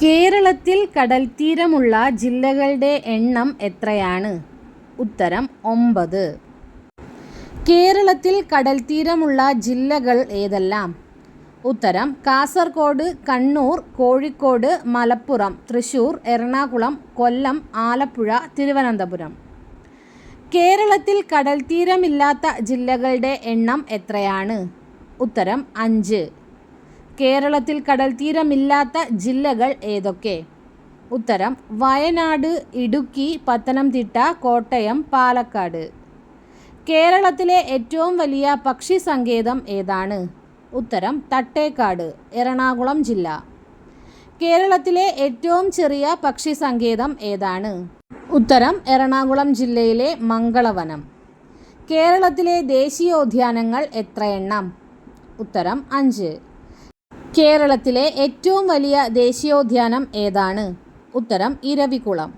കേരളത്തിൽ കടൽത്തീരമുള്ള ജില്ലകളുടെ എണ്ണം എത്രയാണ്? ഉത്തരം 9. കേരളത്തിൽ കടൽത്തീരമുള്ള ജില്ലകൾ ഏതെല്ലാം? ഉത്തരം കാസർഗോഡ്, കണ്ണൂർ, കോഴിക്കോട്, മലപ്പുറം, തൃശ്ശൂർ, എറണാകുളം, കൊല്ലം, ആലപ്പുഴ, തിരുവനന്തപുരം. കേരളത്തിൽ കടൽത്തീരമില്ലാത്ത ജില്ലകളുടെ എണ്ണം എത്രയാണ്? ഉത്തരം 5. കേരളത്തിൽ കടൽത്തീരമില്ലാത്ത ജില്ലകൾ ഏതൊക്കെ? ഉത്തരം വയനാട്, ഇടുക്കി, പത്തനംതിട്ട, കോട്ടയം, പാലക്കാട്. കേരളത്തിലെ ഏറ്റവും വലിയ പക്ഷി സങ്കേതം ഏതാണ്? ഉത്തരം തട്ടേക്കാട്, എറണാകുളം ജില്ല. കേരളത്തിലെ ഏറ്റവും ചെറിയ പക്ഷി സങ്കേതം ഏതാണ്? ഉത്തരം എറണാകുളം ജില്ലയിലെ മംഗളവനം. കേരളത്തിലെ ദേശീയോദ്യാനങ്ങൾ എത്രയെണ്ണം? ഉത്തരം 5. കേരളത്തിലെ ഏറ്റവും വലിയ ദേശീയോദ്യാനം ഏതാണ്? ഉത്തരം ഇരവികുളം.